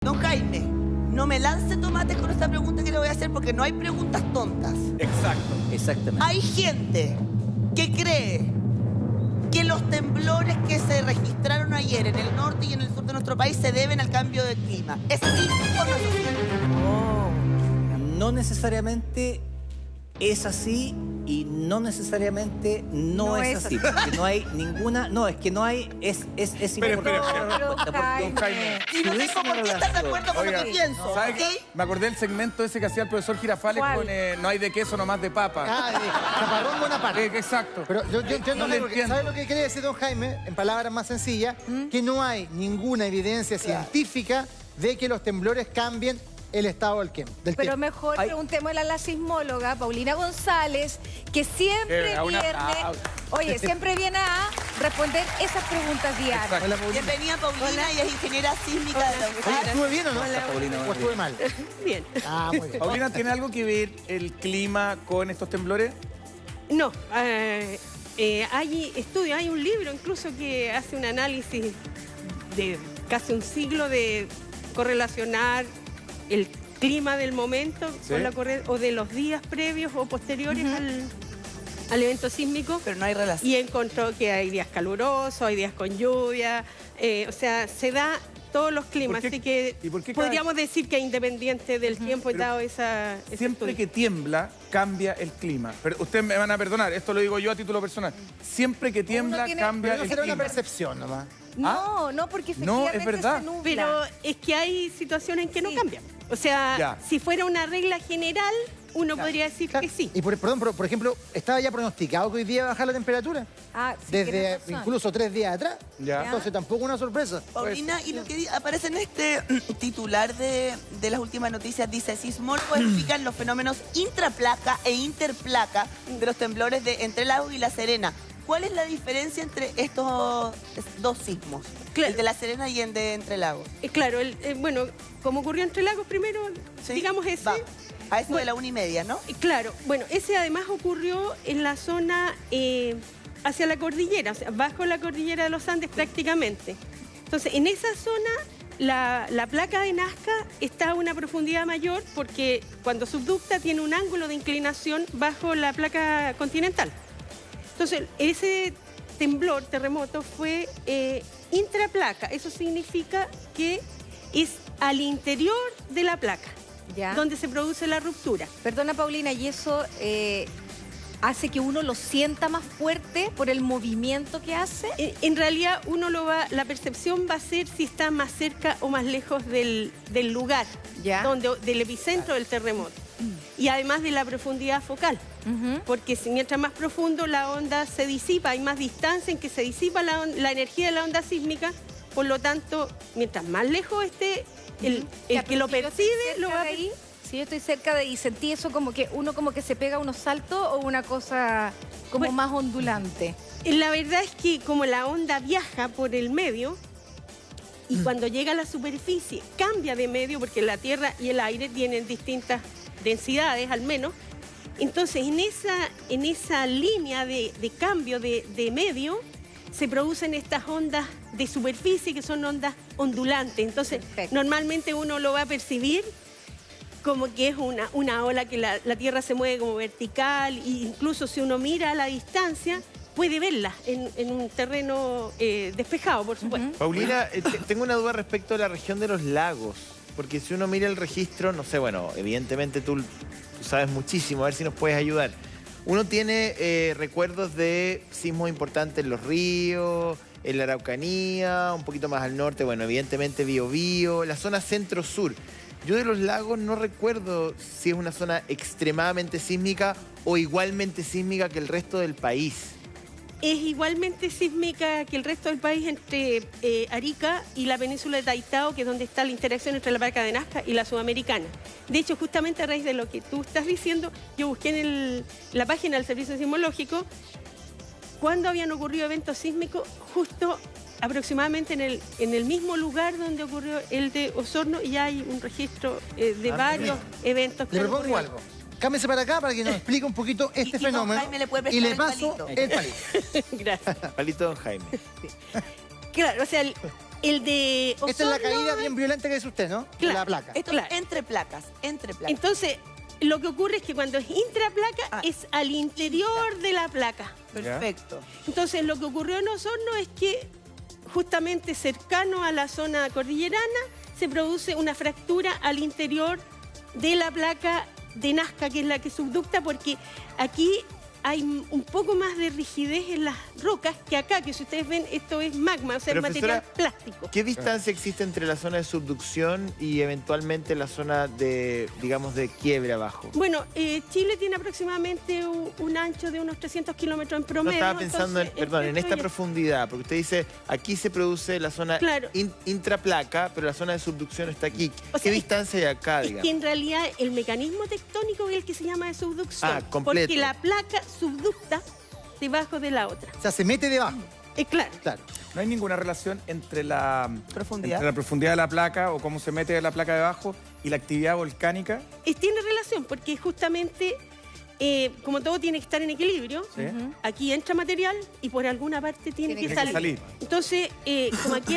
Don Jaime, no me lance tomates con esta pregunta que le voy a hacer porque no hay preguntas tontas. Exacto. Exactamente. Hay gente que cree que los temblores que se registraron ayer en el norte y en el sur de nuestro país se deben al cambio de clima. ¿Es así o no es así? No necesariamente es así y no necesariamente no es así. Porque no hay ninguna... No, es que no hay... Es Espera. importante. Don Jaime. Y no tengo por qué estar de acuerdo con lo que pienso, ¿Sabe ¿ok? qué? Me acordé del segmento ese que hacía el profesor Girafales con no hay de queso, nomás de papa. Chaparrón Bonaparte. Exacto. Pero yo No le entiendo. ¿sabe lo que quiere decir don Jaime? En palabras más sencillas, que no hay ninguna evidencia científica de que los temblores cambien el estado del tiempo. Pero mejor preguntémosle a la sismóloga Paulina González, que siempre siempre viene a responder esas preguntas diarias. Exacto. Hola, Paulina. Bienvenida, Paulina, ella es ingeniera sísmica de la USAID. ¿Estuve bien o no? Paulina, ¿O estuve mal? Bien. Ah, muy bien. Paulina, ¿tiene algo que ver el clima con estos temblores? No, hay estudios, hay un libro incluso que hace un análisis de casi un siglo de correlacionar el clima del momento con la o de los días previos o posteriores al evento sísmico. Pero no hay relación. Y encontró que hay días calurosos, hay días con lluvia, o sea, se da todos los climas, así que por qué podríamos decir que es independiente del tiempo y dado ese Siempre estudio. que tiembla, cambia el clima. Pero ustedes me van a perdonar, esto lo digo yo a título personal. Siempre que tiembla, cambia Pero el será una clima. percepción nomás. No, porque efectivamente es verdad. se nubla. Pero es que hay situaciones en que no cambian. O sea, si fuera una regla general, uno podría decir que sí. Y por ejemplo, ¿estaba ya pronosticado que hoy día iba a bajar la temperatura? Ah, sí, Desde tienes razón. incluso 3 días atrás. Ya. Entonces tampoco una sorpresa. Paulina, y lo que aparece en este titular de las últimas noticias dice: sismólogos explican los fenómenos intraplaca e interplaca de los temblores de Entre Lagos y La Serena. ¿Cuál es la diferencia entre estos dos sismos? Claro. El de La Serena y el de Entre Lagos. Claro, bueno, como ocurrió entre Lagos primero, Sí, digamos ese. va. A eso de la 1:30, ¿no? Claro, bueno, ese además ocurrió en la zona hacia la cordillera, o sea, bajo la cordillera de los Andes prácticamente. Entonces, en esa zona, la placa de Nazca está a una profundidad mayor porque cuando subducta tiene un ángulo de inclinación bajo la placa continental. Entonces, ese terremoto fue intraplaca. Eso significa que es al interior de la placa, Ya. donde se produce la ruptura. Perdona, Paulina, ¿y eso hace que uno lo sienta más fuerte por el movimiento que hace? En realidad, la percepción va a ser si está más cerca o más lejos del lugar, Ya. del epicentro del terremoto. Y además de la profundidad focal. Porque mientras más profundo la onda se disipa, hay más distancia en que se disipa la energía de la onda sísmica, por lo tanto, mientras más lejos esté, el que lo percibe lo va a ahí. Si yo estoy cerca de y sentí eso como que uno como que se pega unos saltos o una cosa como Bueno, más ondulante. La verdad es que como la onda viaja por el medio y cuando llega a la superficie cambia de medio porque la tierra y el aire tienen distintas densidades al menos, entonces en esa línea de cambio de medio se producen estas ondas de superficie que son ondas ondulantes. Entonces normalmente uno lo va a percibir como que es una ola que la tierra se mueve como vertical e incluso si uno mira a la distancia puede verla en un terreno despejado, por supuesto. Paulina, tengo una duda respecto a la región de los lagos, porque si uno mira el registro, no sé, bueno, evidentemente tú sabes muchísimo, a ver si nos puedes ayudar. Uno tiene recuerdos de sismos importantes en los ríos, en la Araucanía, un poquito más al norte, bueno, evidentemente Biobío, la zona centro-sur. Yo de los lagos no recuerdo si es una zona extremadamente sísmica o igualmente sísmica que el resto del país. Es igualmente sísmica que el resto del país entre Arica y la península de Taitao, que es donde está la interacción entre la placa de Nazca y la sudamericana. De hecho, justamente a raíz de lo que tú estás diciendo, yo busqué en la página del Servicio Sismológico cuándo habían ocurrido eventos sísmicos, justo aproximadamente en el mismo lugar donde ocurrió el de Osorno, y hay un registro de varios eventos. Le propongo algo. Cámese para acá para que nos explique un poquito este y don fenómeno. Jaime le puede Y le prestar el paso palito. el palito. Gracias. Palito don Jaime. Claro, o sea, El de Osorno... Esta es la caída bien violenta que dice usted, ¿no? Claro. De la placa. Esto Claro. es entre placas, entre placas. Entonces, lo que ocurre es que cuando es intraplaca es al interior de la placa. Perfecto. Entonces, lo que ocurrió en Osorno es que justamente cercano a la zona cordillerana se produce una fractura al interior de la placa de Nazca, que es la que subducta, porque aquí hay un poco más de rigidez en las rocas que acá, que si ustedes ven, esto es magma, o sea, es material plástico. ¿Qué distancia existe entre la zona de subducción y eventualmente la zona de, digamos, de quiebre abajo? Bueno, Chile tiene aproximadamente un ancho de unos 300 kilómetros en No promedio. estaba pensando en esta esto profundidad, porque usted dice, aquí se produce la zona Claro. intraplaca, pero la zona de subducción está aquí. O ¿Qué sea, distancia hay acá, Es digamos? que en realidad el mecanismo tectónico es el que se llama de subducción. Ah, completo. Porque la placa subducta debajo de la otra. O sea, se mete debajo. Claro. Claro. No hay ninguna relación entre la Profundidad. entre la profundidad de la placa o cómo se mete la placa debajo y la actividad volcánica. Tiene relación porque justamente, como todo tiene que estar en equilibrio, ¿Sí? aquí entra material y por alguna parte tiene que salir. Entonces, como aquí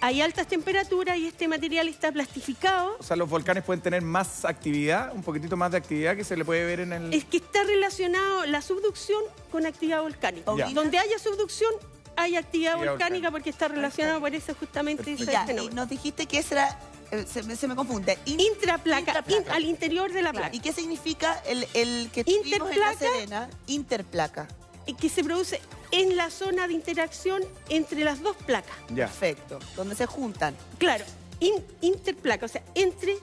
hay altas temperaturas y este material está plastificado, O sea, los volcanes pueden tener más actividad, un poquitito más de actividad que se le puede ver en el... es que está relacionado la subducción con actividad volcánica. Ya. Donde haya subducción, hay actividad Actividad volcánica volcánica. porque está relacionado por eso justamente ese Ya, y fenómeno. nos dijiste que ese era, se me confunde. Intraplaca, Intraplaca. al interior de la placa. ¿Y qué significa el que tuvimos en La Interplaca. Serena? Interplaca. Que se produce en la zona de interacción entre las dos placas. Ya. Perfecto. Donde se juntan. Claro, interplaca, o sea, entre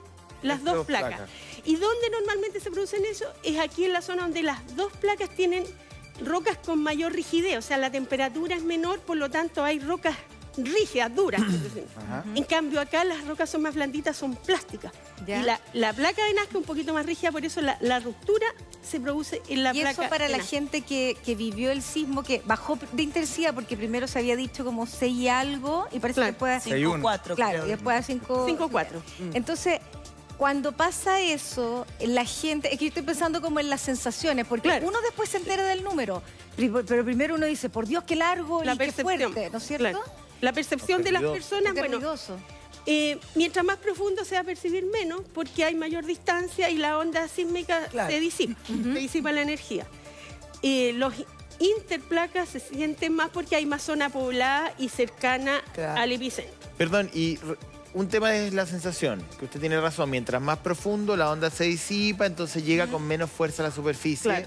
las Entre dos dos placas. placas. ¿Y dónde normalmente se producen eso? Es aquí en la zona donde las dos placas tienen rocas con mayor rigidez, o sea, la temperatura es menor, por lo tanto hay rocas rígidas, duras. Ajá. En cambio, acá las rocas son más blanditas, son plásticas. Ya. Y la placa de Nazca es un poquito más rígida, por eso la ruptura se produce en la Y placa eso para de la Nazca. gente que vivió el sismo, que bajó de intensidad, porque primero se había dicho como 6 y algo, y parece Claro. que después... 5-4, Claro, creo. y después a 5... 5-4. Entonces, cuando pasa eso, la gente... Es que yo estoy pensando como en las sensaciones, porque Claro. uno después se entera del número, pero primero uno dice, por Dios, qué largo La y qué percepción. fuerte, ¿no es cierto? Claro. La percepción de las personas, Qué bueno, ruidoso. mientras más profundo se va a percibir menos, porque hay mayor distancia y la onda sísmica Claro. se disipa, se disipa la energía. Los interplacas se sienten más porque hay más zona poblada y cercana Claro. al epicentro. Perdón, un tema es la sensación, que usted tiene razón. Mientras más profundo, la onda se disipa, entonces llega con menos fuerza a la superficie Claro.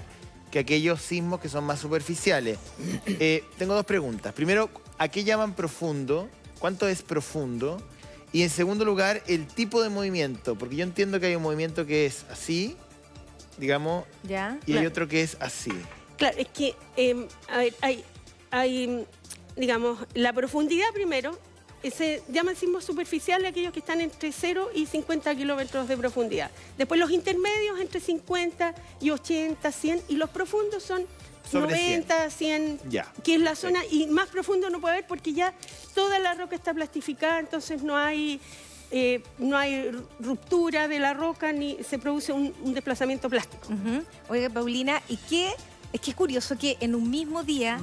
que aquellos sismos que son más superficiales. Tengo dos preguntas. Primero, ¿a qué llaman profundo? ¿Cuánto es profundo? Y en segundo lugar, el tipo de movimiento. Porque yo entiendo que hay un movimiento que es así, digamos, ¿Ya? y hay Claro. otro que es así. Claro, es que a ver, hay, digamos, la profundidad primero, se llaman sismos superficiales aquellos que están entre 0 y 50 kilómetros de profundidad. Después los intermedios entre 50 y 80, 100, y los profundos son Sobre 90, 100, Ya. que es la zona, y más profundo no puede haber porque ya toda la roca está plastificada, entonces no hay ruptura de la roca ni se produce un desplazamiento plástico. Ujú. Oiga, Paulina, es que es curioso que en un mismo día,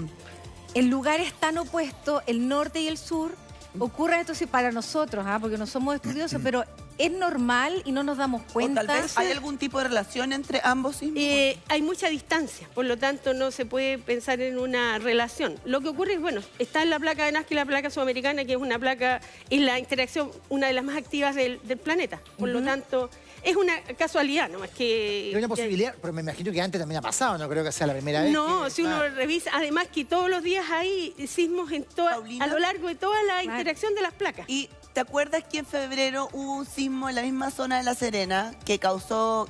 en lugares tan opuestos, el norte y el sur, ocurra esto sí, para nosotros, porque no somos estudiosos, pero es normal y no nos damos O cuenta. tal vez hay algún tipo de relación entre ambos sismos. Hay mucha distancia, por lo tanto no se puede pensar en una relación. Lo que ocurre es, bueno, está en la placa de Nazca y la placa sudamericana, que es una placa, es la interacción, una de las más activas del planeta. Por lo tanto, es una casualidad nomás que... Hay una posibilidad, pero me imagino que antes también ha pasado, no creo que sea la primera vez. No, que- si uno revisa, además que todos los días hay sismos Paulina. a lo largo de toda la interacción de las placas. Y ¿te acuerdas que en febrero hubo un sismo en la misma zona de La Serena que causó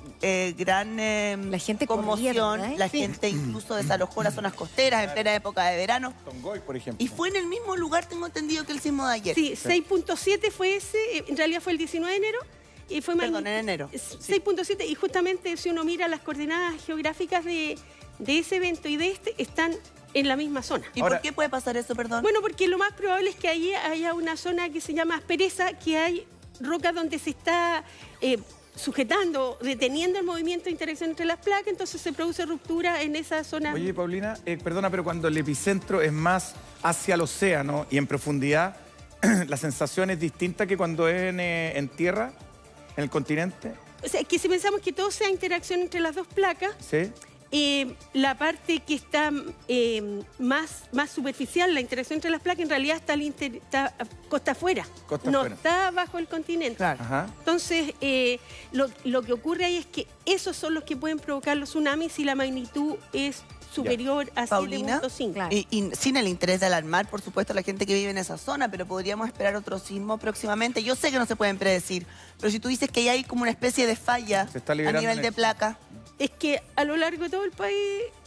gran La gente conmoción? corría, ¿verdad? La Sí. gente incluso desalojó las zonas costeras en plena época de verano. Tongoy, por ejemplo. Y fue en el mismo lugar, tengo entendido, que el sismo de ayer. Sí, 6.7 fue ese, en realidad fue el 19 de enero. Y fue Perdón, en enero. 6.7, y justamente si uno mira las coordenadas geográficas de ese evento y de este, están en la misma zona. ¿Y Ahora- por qué puede pasar eso, perdón? Bueno, porque lo más probable es que allí haya una zona que se llama aspereza, que hay rocas donde se está sujetando, deteniendo el movimiento de interacción entre las placas, entonces se produce ruptura en esa zona. Oye, Paulina, perdona, pero cuando el epicentro es más hacia el océano y en profundidad, la sensación es distinta que cuando es en tierra, en el continente. O sea, que si pensamos que todo sea interacción entre las dos placas, ¿Sí? la parte que está más superficial, la interacción entre las placas, en realidad está costa afuera. No está bajo el continente. Claro. Ajá. Entonces, lo que ocurre ahí es que esos son los que pueden provocar los tsunamis si la magnitud es superior a Paulina, 7.5. Claro. Y sin el interés de alarmar, por supuesto, a la gente que vive en esa zona, pero podríamos esperar otro sismo próximamente. Yo sé que no se pueden predecir, pero si tú dices que hay como una especie de falla Se está a liberando nivel de en placa, Es que a lo largo de todo el país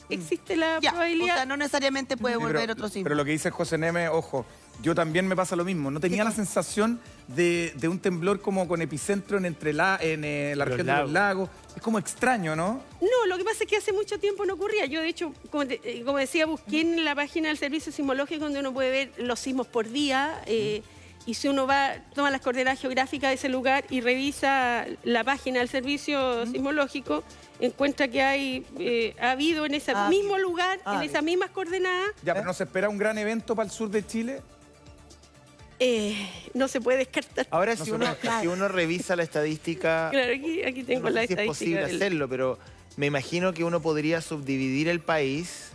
existe la ya, o probabilidad. sea, no necesariamente puede Sí, volver otro sismo. pero lo que dice José Neme, ojo, yo también me pasa lo mismo. No tenía la sensación de un temblor como con epicentro en la región de los lagos. Es como extraño, ¿no? No, lo que pasa es que hace mucho tiempo no ocurría. Yo, de hecho, como decía, busqué en la página del Servicio Sismológico donde uno puede ver los sismos por día. Y si uno toma las coordenadas geográficas de ese lugar y revisa la página del Servicio Sismológico, encuentra que ha habido en ese mismo lugar, en esas mismas coordenadas. Ya, pero ¿no se espera un gran evento para el sur de Chile? No se puede descartar. Ahora, No si se uno, puede. si uno revisa la estadística, Claro, aquí tengo no la sé si es estadística. posible hacerlo, pero me imagino que uno podría subdividir el país.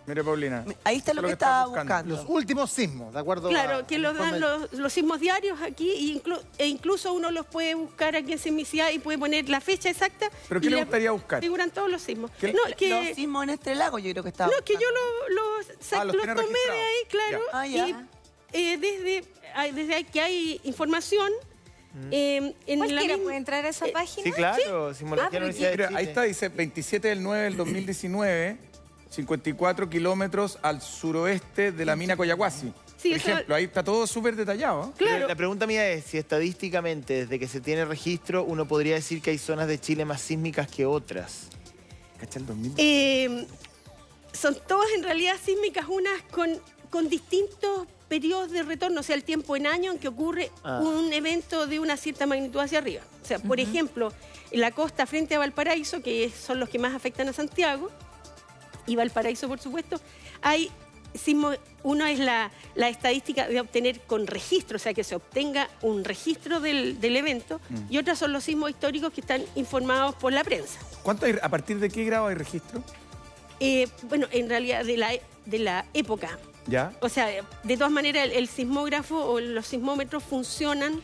Mire, Paulina. Ahí está eso lo es que estaba estás buscando. Los últimos sismos, ¿de acuerdo? Claro, que los dan los sismos diarios aquí e incluso uno los puede buscar aquí en Sismicidad y puede poner la fecha exacta. ¿Pero qué y le gustaría buscar? Figuran todos los sismos. ¿Qué? No, Los sismos en este lago yo creo que estaba No, que yo los los tiene tomé de ahí, registrados. claro. Ya. Y desde ahí que hay información, en la Cualquiera misma... puede entrar a esa página. Sí, claro, Simología de la Universidad de Mira, Chile. ahí está, dice 27 del 9 del 2019, 54 kilómetros al suroeste de la mina Coyahuasi. Sí, Por eso- ejemplo, ahí está todo súper detallado. Pero Claro. la pregunta mía es si estadísticamente, desde que se tiene registro, uno podría decir que hay zonas de Chile más sísmicas que otras. ¿Cacha el 2000? Son todas en realidad sísmicas, unas con distintos periodos de retorno, o sea, el tiempo en año en que ocurre un evento de una cierta magnitud hacia arriba. O sea, por ejemplo, en la costa frente a Valparaíso, que son los que más afectan a Santiago, y Valparaíso, por supuesto, hay sismos. Uno es la estadística de obtener con registro, o sea, que se obtenga un registro del evento, y otras son los sismos históricos que están informados por la prensa. ¿Cuánto hay, a partir de qué grado hay registro? Bueno, en realidad de la época. ¿Ya? O sea, de todas maneras, el sismógrafo o los sismómetros funcionan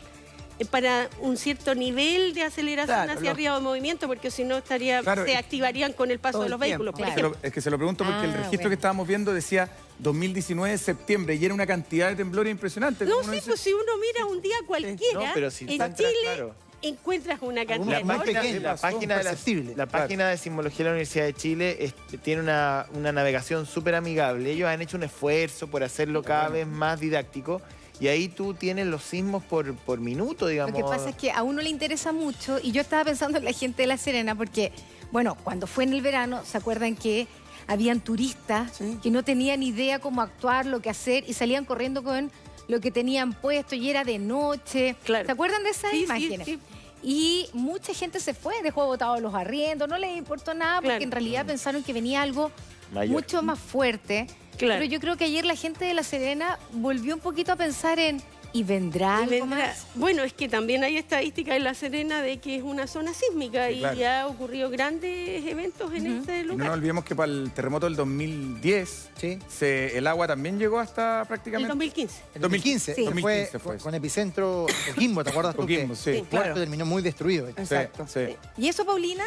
para un cierto nivel de aceleración Claro, hacia arriba o movimiento, porque si no Claro, se activarían con el paso todo de el los tiempo, vehículos. Por claro. ejemplo. Es que se lo pregunto porque el registro que estábamos viendo decía 2019 septiembre y era una cantidad de temblores impresionante. No, Como uno sí, dice, pues si uno mira un día cualquiera, No, pero si en encuentras, Chile claro. encuentras una cantidad La Muy página, pequeño, la página de imperceptible. la página de Sismología de la Universidad de Chile tiene una navegación súper amigable. Ellos han hecho un esfuerzo por hacerlo cada vez más didáctico y ahí tú tienes los sismos por minuto, digamos. Lo que pasa es que a uno le interesa mucho y yo estaba pensando en la gente de La Serena porque, bueno, cuando fue en el verano, ¿se acuerdan que habían turistas que no tenían idea cómo actuar, lo que hacer y salían corriendo con lo que tenían puesto y era de noche? Claro. ¿Se acuerdan de esas Sí, sí, imágenes? sí. Y mucha gente se fue, dejó botados los arriendos, no les importó nada porque Claro. en realidad pensaron que venía algo Mayor. mucho más fuerte. Claro. Pero yo creo que ayer la gente de La Serena volvió un poquito a pensar en ¿y vendrá Y algo vendrá- más? Bueno, es que también hay estadísticas en La Serena de que es una zona sísmica Sí, y claro. ya ha ocurrido grandes eventos en ese Y no lugar. nos olvidemos que para el terremoto del 2010 Sí. el agua también llegó hasta El prácticamente... 2015. En 2015, Sí. 2015 fue con epicentro Coquimbo, ¿te acuerdas tú? Coquimbo, que sí. el puerto terminó muy destruido. Sí, Exacto. sí. ¿Y eso, Paulina?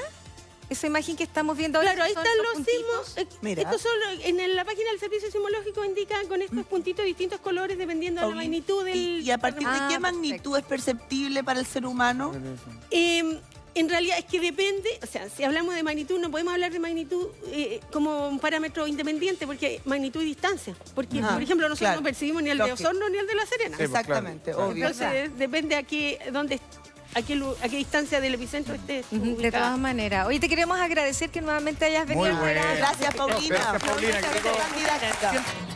Esa imagen que estamos viendo ahora. Claro, ahí son están esos los puntitos. sismos. Mira. Estos son, en la página del Servicio Sismológico indican con estos puntitos distintos colores dependiendo de la magnitud del... ¿Y a partir de Ah, qué perfecto. magnitud es perceptible para el ser humano? En realidad es que depende, o sea, si hablamos de magnitud, no podemos hablar de magnitud como un parámetro independiente, porque hay magnitud y distancia. Porque, Ah, por ejemplo, nosotros claro. no percibimos ni el de Lógico. Osorno ni el de La Serena. Sí, pues, Exactamente, claro. obvio. Entonces, depende a qué distancia del epicentro estés Ujú, de ubicada. todas maneras. Oye, te queremos agradecer que nuevamente hayas venido Muy al bueno. verano. Gracias, Paulina. Gracias, Paulina, que Muchas llegó. gracias, tan didáctica.